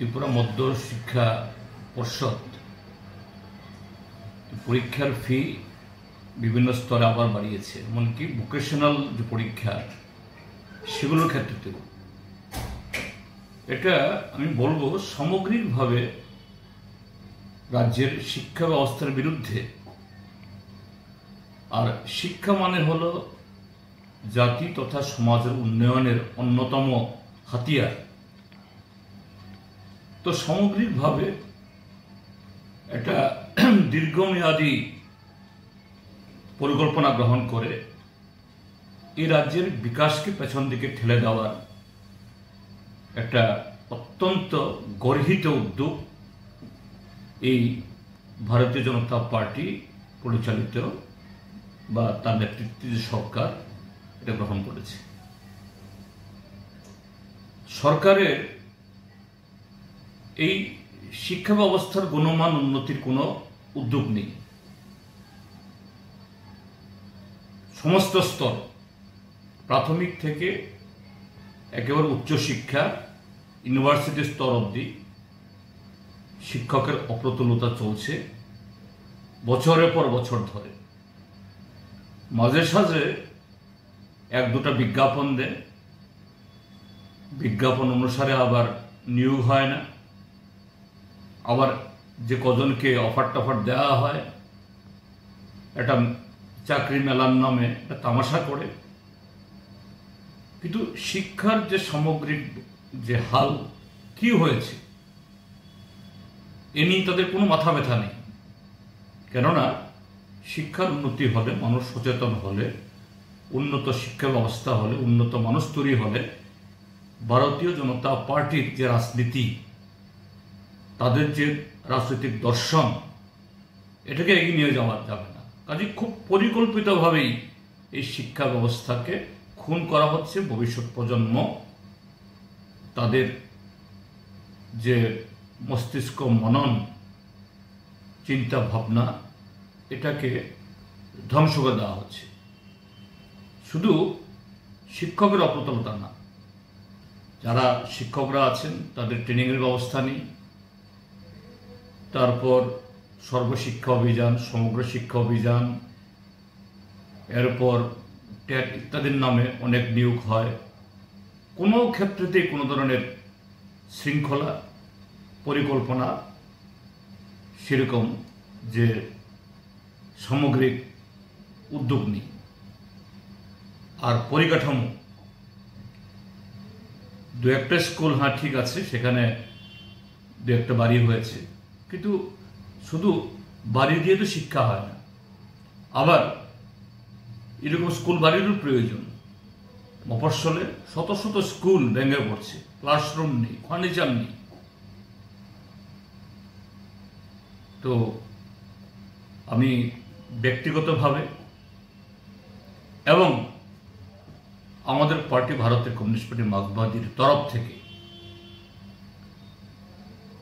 ত্রিপুরা মধ্য শিক্ষা পর্ষদ পরীক্ষার ফি বিভিন্ন স্তরে আবার বাড়িয়েছে, এমনকি ভোকেশনাল যে পরীক্ষা সেগুলোর ক্ষেত্রেও। এটা আমি বলবো সামগ্রিকভাবে রাজ্যের শিক্ষা ব্যবস্থার বিরুদ্ধে। আর শিক্ষা মানে হলো জাতি তথা সমাজের উন্নয়নের অন্যতম হাতিয়ার। তো সামগ্রিকভাবে একটা দীর্ঘমেয়াদী পরিকল্পনা গ্রহণ করে এই রাজ্যের বিকাশকে পেছন দিকে ঠেলে দেওয়ার একটা অত্যন্ত গর্হিত উদ্যোগ এই ভারতীয় জনতা পার্টি পরিচালিত বা তার নেতৃত্বে সরকার এটা গ্রহণ করেছে। সরকারের এই শিক্ষা ব্যবস্থার গুণমান উন্নতির কোনো উদ্যোগ নেই। সমস্ত স্তর, প্রাথমিক থেকে একেবারে উচ্চশিক্ষা ইউনিভার্সিটি স্তর অবধি শিক্ষকের অপ্রতুলতা চলছে বছরের পর বছর ধরে। মাঝে সাঝে এক দুটা বিজ্ঞাপন দেয়, বিজ্ঞাপন অনুসারে আবার নিয়োগ হয় না, আবার যে কজনকে অফার টফার দেওয়া হয় একটা চাকরি মেলার নামে একটা তামাশা করে। কিন্তু শিক্ষার যে সামগ্রিক যে হাল কি হয়েছে এ নিয়ে তাদের কোনো মাথা ব্যথা নেই। কেননা শিক্ষার উন্নতি হলে, মানুষ সচেতন হলে, উন্নত শিক্ষা ব্যবস্থা হলে, উন্নত মানুষ তৈরি হলে ভারতীয় জনতা পার্টির যে রাজনীতি, তাদের যে রাজনৈতিক দর্শন, এটাকে এগিয়ে নিয়ে যাওয়া যাবে না। কাজে খুব পরিকল্পিতভাবেই এই শিক্ষা ব্যবস্থাকে খুন করা হচ্ছে। ভবিষ্যৎ প্রজন্ম, তাদের যে মস্তিষ্ক, মনন, চিন্তা ভাবনা, এটাকে ধ্বংস করে দেওয়া হচ্ছে। শুধু শিক্ষকের অপ্রতুলতা না, যারা শিক্ষকরা আছেন তাদের ট্রেনিংয়ের ব্যবস্থা নেই। তারপর সর্বশিক্ষা অভিযান, সমগ্র শিক্ষা অভিযান, এরপর ট্যাট ইত্যাদির নামে অনেক নিয়োগ হয়। কোনো ক্ষেত্রেতেই কোনো ধরনের শৃঙ্খলা, পরিকল্পনা, সেরকম যে সামগ্রিক উদ্যোগ নেই। আর পরিকাঠামো, দু একটা স্কুল হ্যাঁ ঠিক আছে, সেখানে দু একটা বাড়ি হয়েছে, কিন্তু শুধু বাড়ি দিয়ে তো শিক্ষা হয় না। আবার এরকম স্কুল বাড়িরও প্রয়োজন। মফস্বলে শত শত স্কুল ভেঙে পড়ছে, ক্লাসরুম নেই, ফার্নিচার নেই। তো আমি ব্যক্তিগতভাবে এবং আমাদের পার্টি, ভারতের কমিউনিস্ট পার্টি মার্ক্সবাদীর তরফ থেকে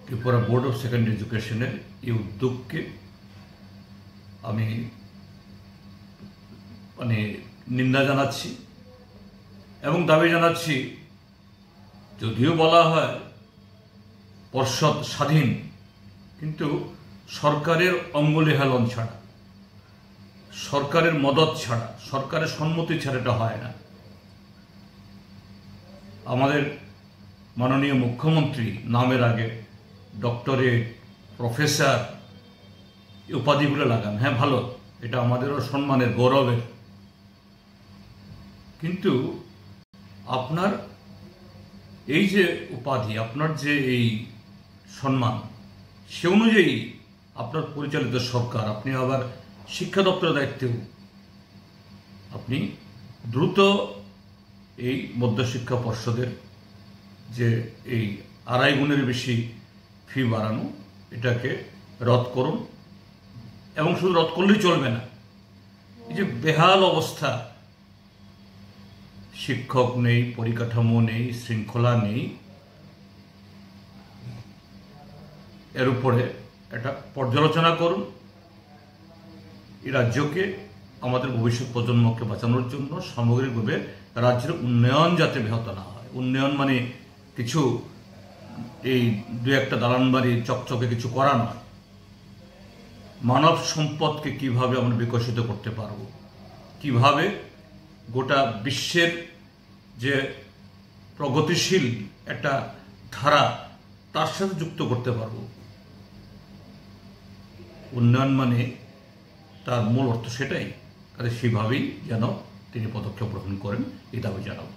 ত্রিপুরা বোর্ড অফ সেকেন্ডারি এডুকেশনের এই উদ্যোগকে আমি নিন্দা জানাচ্ছি এবং দাবি জানাচ্ছি। যদিও বলা হয় পর্ষদ স্বাধীন, কিন্তু সরকারের অঙ্গুলি হেলন ছাড়া, সরকারের মদত ছাড়া, সরকারের সম্মতি ছাড়া এটা হয় না। আমাদের মাননীয় মুখ্যমন্ত্রী নামের আগে ডক্টরেট, প্রফেসর এই উপাধিগুলো লাগান। হ্যাঁ, ভালো, এটা আমাদেরও সম্মানের, গৌরবের। কিন্তু আপনার এই যে উপাধি, আপনার যে এই সম্মান, সে অনুযায়ী আপনার পরিচালিত সরকার, আপনি আবার শিক্ষা দপ্তরের দায়িত্বেও আপনি দ্রুত এই মধ্যশিক্ষা পর্ষদের যে এই 2.5 গুণের বেশি ফি বাড়ানো, এটাকে রদ করুন। এবং শুধু রদ করলেই চলবে না, এই যে বেহাল অবস্থা, শিক্ষক নেই, পরিকাঠামো নেই, শৃঙ্খলা নেই, এর উপরে একটা পর্যালোচনা করুন। এই রাজ্যকে, আমাদের ভবিষ্যৎ প্রজন্মকে বাঁচানোর জন্য সামগ্রিকভাবে রাজ্যের উন্নয়ন যাতে ব্যাহত না হয়। উন্নয়ন মানে কিছু এই দু একটা দালান বাড়ি চকচকে কিছু করা নয়। মানব সম্পদকে কিভাবে আমরা বিকশিত করতে পারব, কিভাবে গোটা বিশ্বের যে প্রগতিশীল একটা ধারা তার সাথে যুক্ত করতে পারব। উন্নয়ন মানে তার মূল অর্থ সেটাই, কাজে সেভাবেই যেন তিনি পদক্ষেপ গ্রহণ করেন এই দাবি জানাব।